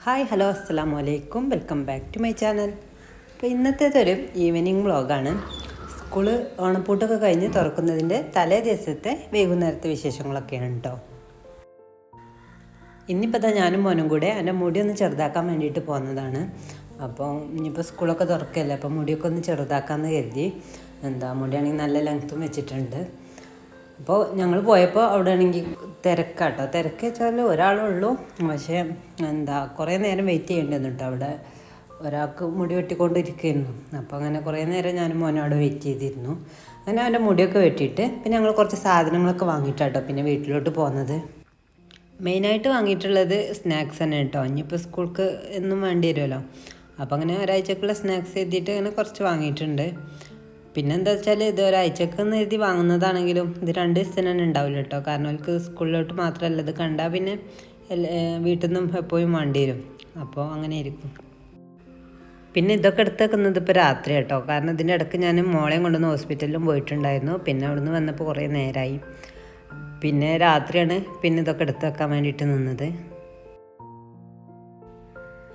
Hi hello അസ്സലാമു അലൈക്കും, welcome back to my channel. അപ്പോൾ ഇന്നത്തേതൊരു ഈവനിങ് വ്ളോഗാണ്. സ്കൂള് ഓണപ്പൂട്ടൊക്കെ കഴിഞ്ഞ് തുറക്കുന്നതിൻ്റെ തലേ ദിവസത്തെ വൈകുന്നേരത്തെ വിശേഷങ്ങളൊക്കെയാണ് കേട്ടോ. ഇന്നിപ്പോൾ ഞാനും മോനും കൂടെ എൻ്റെ മുടി ഒന്ന് ചെറുതാക്കാൻ വേണ്ടിയിട്ട് പോകുന്നതാണ്. അപ്പോൾ ഇനിയിപ്പോൾ സ്കൂളൊക്കെ തുറക്കല്ലേ, അപ്പോൾ മുടിയൊക്കെ ഒന്ന് ചെറുതാക്കാമെന്ന് കരുതി. മുടിയാണെങ്കിൽ നല്ല ലെങ്ത്തും വെച്ചിട്ടുണ്ട്. അപ്പോൾ ഞങ്ങൾ പോയപ്പോൾ അവിടെ ആണെങ്കിൽ തിരക്കാട്ടോ. തിരക്ക് വെച്ചാൽ ഒരാളേ ഉള്ളൂ, പക്ഷേ കുറേ നേരം വെയിറ്റ് ചെയ്യേണ്ടി കേട്ടോ. അവിടെ ഒരാൾക്ക് മുടി വെട്ടിക്കൊണ്ടിരിക്കുകയായിരുന്നു. അപ്പോൾ അങ്ങനെ കുറേ നേരം ഞാനും മോനും അവിടെ വെയിറ്റ് ചെയ്തിരുന്നു. അങ്ങനെ അവൻ്റെ മുടിയൊക്കെ വെട്ടിയിട്ട് പിന്നെ ഞങ്ങൾ കുറച്ച് സാധനങ്ങളൊക്കെ വാങ്ങിയിട്ടാട്ടോ പിന്നെ വീട്ടിലോട്ട് പോകുന്നത്. മെയിനായിട്ട് വാങ്ങിയിട്ടുള്ളത് സ്നാക്സ് തന്നെ കേട്ടോ. ഇനിയിപ്പോൾ സ്കൂൾക്ക് എന്നും വേണ്ടി വരുമല്ലോ, അപ്പോൾ അങ്ങനെ ഒരാഴ്ചക്കുള്ള സ്നാക്സ് എഴുതിയിട്ട് അങ്ങനെ കുറച്ച് വാങ്ങിയിട്ടുണ്ട്. പിന്നെ എന്താ വെച്ചാൽ ഇത് ഒരാഴ്ചക്ക് എന്ന് എഴുതി വാങ്ങുന്നതാണെങ്കിലും ഇത് 2 ദിവസത്തിന് തന്നെ ഉണ്ടാവില്ല കേട്ടോ. കാരണം അവർക്ക് സ്കൂളിലോട്ട് മാത്രമല്ല, ഇത് കണ്ടാൽ പിന്നെ വീട്ടിൽ നിന്നും എപ്പോഴും വേണ്ടി വരും. അപ്പോൾ അങ്ങനെ ആയിരിക്കും. പിന്നെ ഇതൊക്കെ എടുത്ത് വെക്കുന്നത് ഇപ്പോൾ രാത്രി കേട്ടോ. കാരണം ഇതിൻ്റെ ഇടയ്ക്ക് ഞാൻ മോളെയും കൊണ്ടുവന്ന് ഹോസ്പിറ്റലിലും പോയിട്ടുണ്ടായിരുന്നു. പിന്നെ അവിടെ നിന്ന് വന്നപ്പോൾ കുറേ നേരമായി. പിന്നെ രാത്രിയാണ് പിന്നെ ഇതൊക്കെ എടുത്ത് വെക്കാൻ വേണ്ടിയിട്ട് നിന്നത്.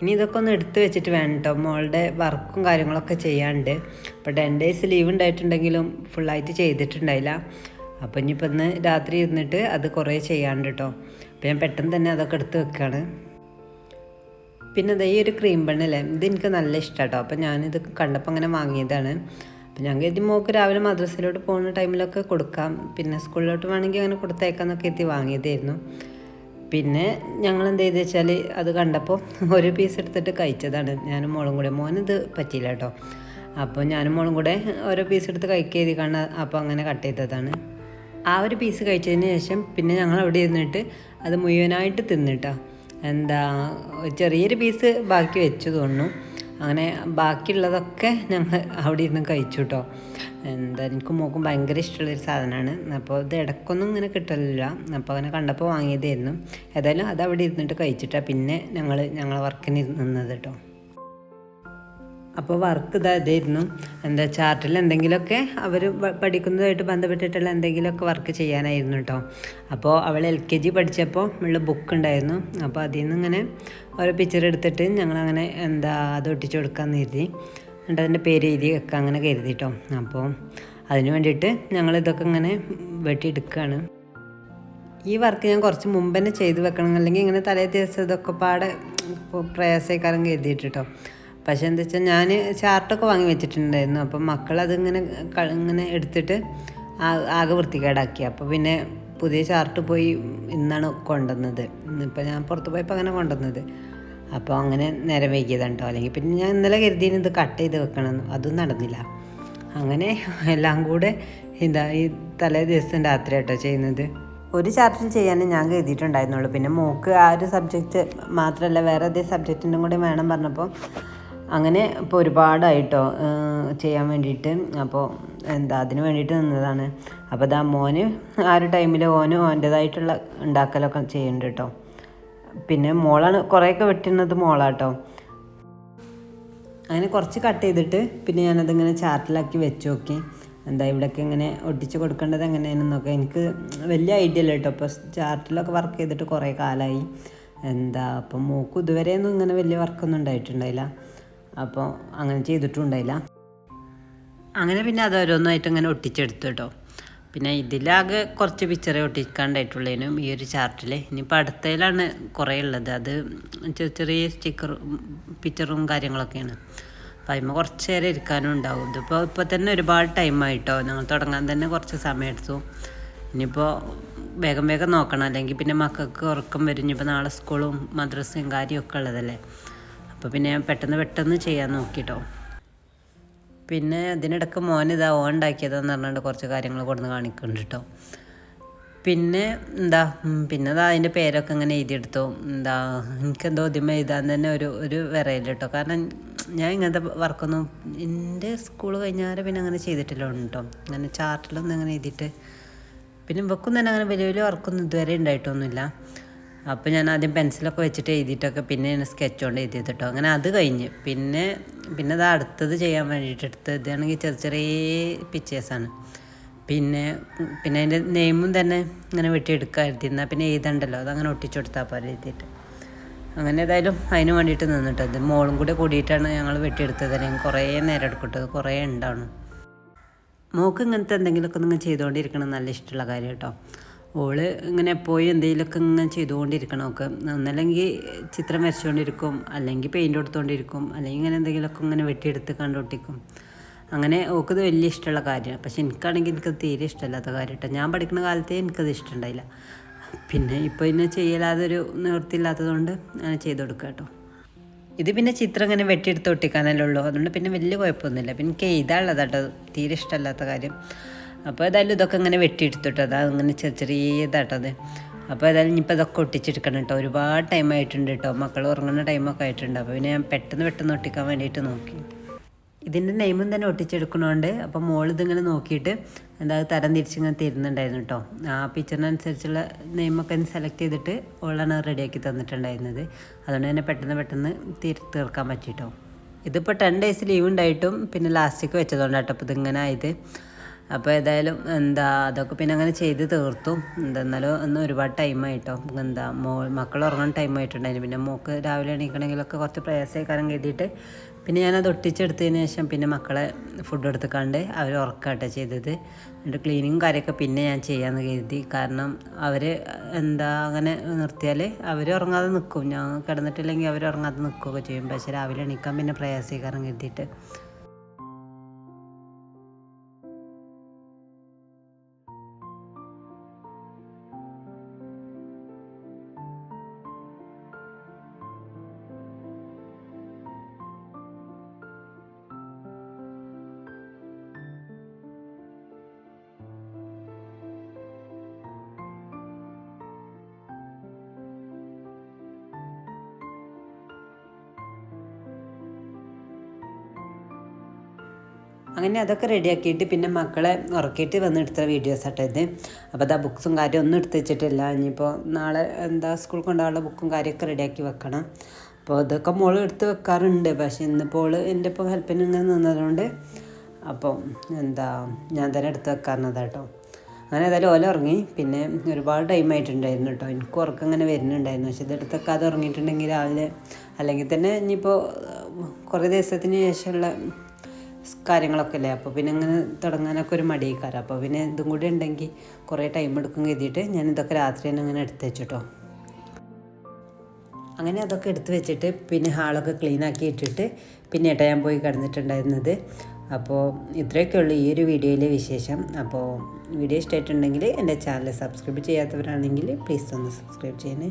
ഇനി ഇതൊക്കെ ഒന്ന് എടുത്ത് വെച്ചിട്ട് വേണം കേട്ടോ. മോളുടെ വർക്കും കാര്യങ്ങളൊക്കെ ചെയ്യാണ്ട്. അപ്പോൾ 10 days ലീവ് ഉണ്ടായിട്ടുണ്ടെങ്കിലും ഫുള്ളായിട്ട് ചെയ്തിട്ടുണ്ടായില്ല. അപ്പോൾ ഇനിയിപ്പോൾ ഇന്ന് രാത്രി ഇരുന്നിട്ട് അത് കുറേ ചെയ്യാണ്ട് കേട്ടോ. അപ്പോൾ ഞാൻ പെട്ടെന്ന് തന്നെ അതൊക്കെ എടുത്ത് വെക്കുകയാണ്. പിന്നെ ഈ ഒരു ക്രീം ബണ്ണല്ലേ, ഇത് എനിക്ക് നല്ല ഇഷ്ടമാണ് കേട്ടോ. അപ്പോൾ ഞാനിത് കണ്ടപ്പോൾ അങ്ങനെ വാങ്ങിയതാണ്. അപ്പോൾ ഞാൻ കരുതി മോൾക്ക് രാവിലെ മദ്രസയിലോട്ട് പോകുന്ന ടൈമിലൊക്കെ കൊടുക്കാം, പിന്നെ സ്കൂളിലോട്ട് വേണമെങ്കിൽ അങ്ങനെ കൊടുത്തേക്കാന്നൊക്കെ എത്തി വാങ്ങിയതായിരുന്നു. പിന്നെ ഞങ്ങൾ എന്ത് ചെയ്തെന്ന് വെച്ചാൽ അത് കണ്ടപ്പോൾ ഒരു പീസ് എടുത്തിട്ട് കഴിച്ചതാണ് ഞാനും മോളും കൂടെ. മോനിത് പറ്റിയില്ല കേട്ടോ. അപ്പോൾ ഞാനും മോളും കൂടെ ഓരോ പീസ് എടുത്ത് കഴിക്കുക കാണാൻ, അപ്പോൾ അങ്ങനെ കട്ട് ചെയ്തതാണ്. ആ ഒരു പീസ് കഴിച്ചതിന് ശേഷം പിന്നെ ഞങ്ങൾ അവിടെ ഇരുന്നിട്ട് അത് മുഴുവനായിട്ട് തിന്നിട്ടോ. ചെറിയൊരു പീസ് ബാക്കി വെച്ചു തോന്നുന്നു. അങ്ങനെ ബാക്കിയുള്ളതൊക്കെ ഞങ്ങൾ അവിടെ ഇരുന്ന് കഴിച്ചു കേട്ടോ. എനിക്ക് മോക്കും ഭയങ്കര ഇഷ്ടമുള്ളൊരു സാധനമാണ്. അപ്പോൾ ഇത് ഇടയ്ക്കൊന്നും ഇങ്ങനെ കിട്ടലില്ല. അപ്പോൾ അങ്ങനെ കണ്ടപ്പോൾ വാങ്ങിയതായിരുന്നു. ഏതായാലും അത് അവിടെ ഇരുന്നിട്ട് കഴിച്ചിട്ടാണ് പിന്നെ ഞങ്ങളെ വർക്കിന് നിന്നത് കേട്ടോ. അപ്പോൾ വർക്ക് ഇതായിരുന്നു. ചാർട്ടിൽ എന്തെങ്കിലുമൊക്കെ അവർ പഠിക്കുന്നതായിട്ട് ബന്ധപ്പെട്ടിട്ടുള്ള എന്തെങ്കിലുമൊക്കെ വർക്ക് ചെയ്യാനായിരുന്നു കേട്ടോ. അപ്പോൾ അവൾ LKG പഠിച്ചപ്പോൾ ഉള്ള ബുക്ക് ഉണ്ടായിരുന്നു. അപ്പോൾ അതിൽ നിന്ന് ഇങ്ങനെ ഓരോ പിക്ചർ എടുത്തിട്ട് ഞങ്ങളങ്ങനെ അത് ഒട്ടിച്ചു കൊടുക്കാമെന്ന് കരുതി. എന്നിട്ട് അതിൻ്റെ പേര് എഴുതി വെക്കുക അങ്ങനെ കരുതി കേട്ടോ. അപ്പോൾ അതിന് വേണ്ടിയിട്ട് ഞങ്ങളിതൊക്കെ ഇങ്ങനെ വെട്ടിയെടുക്കുകയാണ്. ഈ വർക്ക് ഞാൻ കുറച്ച് മുമ്പ് തന്നെ ചെയ്ത് വെക്കണം, അല്ലെങ്കിൽ ഇങ്ങനെ തലേ ദിവസം ഇതൊക്കെ പാടെ പ്രയാസക്കാരം കരുതിയിട്ട് കേട്ടോ. പക്ഷേ എന്താ വെച്ചാൽ ഞാൻ ചാർട്ടൊക്കെ വാങ്ങി വെച്ചിട്ടുണ്ടായിരുന്നു. അപ്പം മക്കളതിങ്ങനെ എടുത്തിട്ട് ആകെ വൃത്തികേടാക്കി. അപ്പോൾ പിന്നെ പുതിയ ചാർട്ട് പോയി ഇന്നാണ് കൊണ്ടുവന്നത്. ഇന്നിപ്പോൾ ഞാൻ പുറത്ത് പോയപ്പോൾ അങ്ങനെ കൊണ്ടുവന്നത്. അപ്പോൾ അങ്ങനെ നേരം വൈകിയതാണ് കേട്ടോ. അല്ലെങ്കിൽ പിന്നെ ഞാൻ ഇന്നലെ കരുതിന് ഇത് കട്ട് ചെയ്ത് വെക്കണമെന്ന്, അതും നടന്നില്ല. അങ്ങനെ എല്ലാം കൂടെ ഈ തലേ ദിവസം രാത്രി കേട്ടോ ചെയ്യുന്നത്. ഒരു ചാർട്ടിൽ ചെയ്യാൻ ഞാൻ കരുതിയിട്ടുണ്ടായിരുന്നുള്ളൂ. പിന്നെ മോക്ക് ആ ഒരു സബ്ജക്റ്റ് മാത്രമല്ല വേറെ അതേ സബ്ജക്റ്റിൻ്റെ കൂടെ വേണം പറഞ്ഞപ്പോൾ അങ്ങനെ ഇപ്പോൾ ഒരുപാടായിട്ടോ ചെയ്യാൻ വേണ്ടിയിട്ട്. അപ്പോൾ അതിന് വേണ്ടിയിട്ട് നിന്നതാണ്. അപ്പോൾ മോന് ആ ഒരു ടൈമിൽ ഓൻ്റേതായിട്ടുള്ള ഉണ്ടാക്കലൊക്കെ ചെയ്യുന്നുണ്ട് കേട്ടോ. പിന്നെ മോളാണ് കുറേയൊക്കെ വെട്ടുന്നത്, മോളാട്ടോ. അങ്ങനെ കുറച്ച് കട്ട് ചെയ്തിട്ട് പിന്നെ ഞാനതിങ്ങനെ ചാർട്ടിലാക്കി വെച്ച് നോക്കി. ഇവിടെയൊക്കെ ഇങ്ങനെ ഒട്ടിച്ച് കൊടുക്കേണ്ടത് എങ്ങനെയാണെന്നൊക്കെ എനിക്ക് വലിയ ഐഡിയ ഇല്ല കേട്ടോ. അപ്പോൾ ചാർട്ടിലൊക്കെ വർക്ക് ചെയ്തിട്ട് കുറേ കാലമായി. അപ്പം മോക്കും ഇതുവരെയൊന്നും ഇങ്ങനെ വലിയ വർക്കൊന്നും ഉണ്ടായിട്ടുണ്ടായില്ല. അപ്പോൾ അങ്ങനെ ചെയ്തിട്ടും ഉണ്ടായില്ല. അങ്ങനെ പിന്നെ അത് ഓരോന്നായിട്ട് ഇങ്ങനെ ഒട്ടിച്ചെടുത്തു കേട്ടോ. പിന്നെ ഇതിലാകെ കുറച്ച് പിക്ചറേ ഒട്ടിക്കാണ്ടായിട്ടുള്ളതിനും ഈ ഒരു ചാർട്ടിൽ. ഇനിയിപ്പോൾ അടുത്തതിലാണ് കുറേ ഉള്ളത്. അത് ചെറിയ പിക്ചറും കാര്യങ്ങളൊക്കെയാണ്. അപ്പോൾ അതിന്മേൽ കുറച്ച് നേരം ഇരിക്കാനും ഉണ്ടാവും. ഇപ്പോൾ തന്നെ ഒരുപാട് ടൈമായിട്ടോ. ഞങ്ങൾ തുടങ്ങാൻ തന്നെ കുറച്ച് സമയം എടുത്തു. ഇനിയിപ്പോൾ വേഗം നോക്കണം, അല്ലെങ്കിൽ പിന്നെ മക്കൾക്ക് ഉറക്കം വരും. ഇനിയിപ്പോൾ നാളെ സ്കൂളും മദ്രസയും കാര്യമൊക്കെ ഉള്ളതല്ലേ. അപ്പോൾ പിന്നെ ഞാൻ പെട്ടെന്ന് ചെയ്യാൻ നോക്കിട്ടോ. പിന്നെ അതിനിടയ്ക്ക് മോനിതാ ഉണ്ടാക്കിയതെന്ന് പറഞ്ഞിട്ട് കുറച്ച് കാര്യങ്ങൾ കൊടുന്ന് കാണിക്കുന്നുണ്ട് കേട്ടോ. പിന്നെ അതിൻ്റെ പേരൊക്കെ ഇങ്ങനെ എഴുതിയെടുത്തു. എനിക്കെന്തോ ഇതിമ എഴുതാൻ തന്നെ ഒരു വിറയില്ല കേട്ടോ. കാരണം ഞാൻ ഇങ്ങനത്തെ വർക്കൊന്നും എൻ്റെ സ്കൂൾ കഴിഞ്ഞാൽ പിന്നെ അങ്ങനെ ചെയ്തിട്ടില്ല കേട്ടോ. അങ്ങനെ ചാർട്ടിലൊന്നും അങ്ങനെ എഴുതിയിട്ട് പിന്നെ ഇവക്കും തന്നെ അങ്ങനെ വലിയ വർക്കൊന്നും ഇതുവരെ ഉണ്ടായിട്ടൊന്നുമില്ല. അപ്പോൾ ഞാൻ ആദ്യം പെൻസിലൊക്കെ വെച്ചിട്ട് എഴുതിയിട്ടൊക്കെ പിന്നെ ഞാൻ സ്കെച്ച് കൊണ്ട് എഴുതിയത് കേട്ടോ. അങ്ങനെ അത് കഴിഞ്ഞ് പിന്നെ അത് അടുത്തത് ചെയ്യാൻ വേണ്ടിയിട്ട് എടുത്ത് ഇതാണെങ്കിൽ ചെറിയ പിക്ചേഴ്സാണ്. പിന്നെ അതിൻ്റെ നെയിമും തന്നെ ഇങ്ങനെ വെട്ടിയെടുക്കാൻ എഴുതിയിരുന്നാൽ പിന്നെ എഴുതണ്ടല്ലോ, അതങ്ങനെ ഒട്ടിച്ചു കൊടുത്താൽ പോലെ എഴുതിയിട്ട്. അങ്ങനെ ഏതായാലും അതിന് വേണ്ടിയിട്ട് നിന്നിട്ടത് മോളും കൂടെ കൂടിയിട്ടാണ് ഞങ്ങൾ വെട്ടിയെടുത്തത്. അല്ലെങ്കിൽ കുറേ നേരം എടുക്കട്ടത്, കുറേ ഉണ്ടാണ്. മോൾക്ക് ഇങ്ങനത്തെ എന്തെങ്കിലുമൊക്കെ നിങ്ങൾ ചെയ്തുകൊണ്ടിരിക്കണം നല്ല ഇഷ്ടമുള്ള കാര്യം കേട്ടോ. ഓള് ഇങ്ങനെ പോയി എന്തെങ്കിലുമൊക്കെ ഇങ്ങനെ ചെയ്തുകൊണ്ടിരിക്കണം. ഒക്കെ ഒന്നല്ലെങ്കിൽ ചിത്രം വരച്ചുകൊണ്ടിരിക്കും, അല്ലെങ്കിൽ പെയിൻ്റ് കൊടുത്തുകൊണ്ടിരിക്കും, അല്ലെങ്കിൽ ഇങ്ങനെ എന്തെങ്കിലുമൊക്കെ ഇങ്ങനെ വെട്ടിയെടുത്ത് കണ്ടൊട്ടിക്കും. അങ്ങനെ ഓക്കത് വലിയ ഇഷ്ടമുള്ള കാര്യമാണ്. പക്ഷെ എനിക്കാണെങ്കിൽ എനിക്കത് തീരെ ഇഷ്ടമില്ലാത്ത കാര്യം കേട്ടോ. ഞാൻ പഠിക്കുന്ന കാലത്തേ എനിക്കത് ഇഷ്ടമുണ്ടായില്ല. പിന്നെ ഇപ്പോൾ ഇന്നെ ചെയ്യലാതൊരു നിവൃത്തിയില്ലാത്തതുകൊണ്ട് അങ്ങനെ ചെയ്ത് കൊടുക്കുക കേട്ടോ. ഇത് പിന്നെ ചിത്രം ഇങ്ങനെ വെട്ടിയെടുത്ത് ഒട്ടിക്കാനല്ലേ ഉള്ളൂ. അതുകൊണ്ട് പിന്നെ വലിയ കുഴപ്പമൊന്നുമില്ല. പിന്നെ എനിക്ക് എഴുതാനുള്ളത് കേട്ടോ തീരെ ഇഷ്ടമല്ലാത്ത കാര്യം. അപ്പോൾ ഏതായാലും ഇതൊക്കെ ഇങ്ങനെ വെട്ടിയെടുത്തിട്ടോ, അതാ അങ്ങനെ ചെറിയതായിട്ടത്. അപ്പോൾ ഏതായാലും ഇനിയിപ്പോൾ ഇതൊക്കെ ഒട്ടിച്ചെടുക്കണം കേട്ടോ. ഒരുപാട് ടൈം ആയിട്ടുണ്ട് കേട്ടോ, മക്കൾ ഉറങ്ങുന്ന ടൈമൊക്കെ ആയിട്ടുണ്ട്. അപ്പോൾ പിന്നെ ഞാൻ പെട്ടെന്ന് ഒട്ടിക്കാൻ വേണ്ടിയിട്ട് നോക്കി. ഇതിൻ്റെ നെയിമും തന്നെ ഒട്ടിച്ചെടുക്കണോണ്ട് അപ്പോൾ മോളിതിങ്ങനെ നോക്കിയിട്ട് എന്താ തരം തിരിച്ചിങ്ങനെ തരുന്നുണ്ടായിരുന്നു കേട്ടോ. ആ പിക്ചറിനനുസരിച്ചുള്ള നെയിമൊക്കെ ഒന്ന് സെലക്ട് ചെയ്തിട്ട് ഓളാണ് റെഡിയാക്കി തന്നിട്ടുണ്ടായിരുന്നത്. അതുകൊണ്ട് തന്നെ പെട്ടെന്ന് തീർക്കാൻ പറ്റിയിട്ടോ. ഇതിപ്പോൾ 10 days ലീവ് ഉണ്ടായിട്ടും പിന്നെ ലാസ്റ്റിക്ക് വെച്ചതുകൊണ്ടാട്ടോ അപ്പോൾ ഇതിങ്ങനെ ആയത്. അപ്പോൾ ഏതായാലും അതൊക്കെ പിന്നെ അങ്ങനെ ചെയ്ത് തീർത്തു. എന്നാലും ഒന്ന് ഒരുപാട് ടൈമായിട്ടോ. മക്കൾ ഉറങ്ങുന്ന ടൈമായിട്ടുണ്ടായിരുന്നു. പിന്നെ മോൾക്ക് രാവിലെ എണീക്കണമെങ്കിലൊക്കെ കുറച്ച് പ്രയാസമായിക്കാരം കരുതിയിട്ട് പിന്നെ ഞാനത് ഒട്ടിച്ചെടുത്തതിന് ശേഷം പിന്നെ മക്കളെ ഫുഡ് എടുത്തുകൊണ്ട് അവർ ഉറക്കാട്ടോ ചെയ്തത്. എന്നിട്ട് ക്ലീനിങ്ങും കാര്യമൊക്കെ പിന്നെ ഞാൻ ചെയ്യാമെന്ന് കരുതി. കാരണം അവർ അങ്ങനെ നിർത്തിയാൽ അവർ ഉറങ്ങാതെ നിൽക്കും. ഞാൻ കിടന്നിട്ടില്ലെങ്കിൽ അവർ ഉറങ്ങാതെ നിൽക്കുകയൊക്കെ ചെയ്യും. പക്ഷേ രാവിലെ എണീക്കാൻ പിന്നെ പ്രയാസമായിക്കാരം കരുതിയിട്ട് അങ്ങനെ അതൊക്കെ റെഡിയാക്കിയിട്ട് പിന്നെ മക്കളെ ഉറക്കിയിട്ട് വന്നെടുത്ത വീഡിയോസ് ആട്ടോ ഇത്. അപ്പോൾ അതാ ബുക്സും കാര്യം ഒന്നും എടുത്ത് വെച്ചിട്ടില്ല. ഇനിയിപ്പോൾ നാളെ സ്കൂൾ കൊണ്ടുപോകാനുള്ള ബുക്കും കാര്യമൊക്കെ റെഡിയാക്കി വെക്കണം. അപ്പോൾ അതൊക്കെ മോൾ എടുത്ത് വെക്കാറുണ്ട്. പക്ഷേ ഇന്നിപ്പോൾ എൻ്റെ ഇപ്പോൾ ഹെൽപ്പിന് ഇങ്ങനെ നിന്നതുകൊണ്ട് അപ്പോൾ ഞാൻ തന്നെ എടുത്ത് വെക്കാറുന്നതാട്ടോ. അങ്ങനെ ഏതായാലും ഓല ഉറങ്ങി. പിന്നെ ഒരുപാട് ടൈം ആയിട്ടുണ്ടായിരുന്നു കേട്ടോ. എനിക്ക് ഉറക്കം ഇങ്ങനെ വരുന്നുണ്ടായിരുന്നു. പക്ഷേ ഇതെടുത്ത് വെക്കാതെ ഉറങ്ങിയിട്ടുണ്ടെങ്കിൽ രാവിലെ അല്ലെങ്കിൽ തന്നെ ഇനിയിപ്പോൾ കുറേ ദിവസത്തിന് ശേഷമുള്ള കാര്യങ്ങളൊക്കെ അല്ലേ. അപ്പോൾ പിന്നെ ഇങ്ങനെ തുടങ്ങാനൊക്കെ ഒരു മടിയേക്കാരം. അപ്പോൾ പിന്നെ ഇതും കൂടി ഉണ്ടെങ്കിൽ കുറേ ടൈം എടുക്കും കരുതിയിട്ട് ഞാൻ ഇതൊക്കെ രാത്രി തന്നെ ഇങ്ങനെ എടുത്ത് വെച്ചിട്ടോ. അങ്ങനെ അതൊക്കെ എടുത്ത് വെച്ചിട്ട് പിന്നെ ഹാളൊക്കെ ക്ലീനാക്കി ഇട്ടിട്ട് പിന്നെ ഏട്ടാ ഞാൻ പോയി കിടന്നിട്ടുണ്ടായിരുന്നത്. അപ്പോൾ ഇത്രയൊക്കെ ഉള്ളൂ ഈ ഒരു വീഡിയോയിലെ വിശേഷം. അപ്പോൾ വീഡിയോ ഇഷ്ടമായിട്ടുണ്ടെങ്കിൽ എൻ്റെ ചാനൽ സബ്സ്ക്രൈബ് ചെയ്യാത്തവരാണെങ്കിൽ പ്ലീസ് ഒന്ന് സബ്സ്ക്രൈബ് ചെയ്യണേ.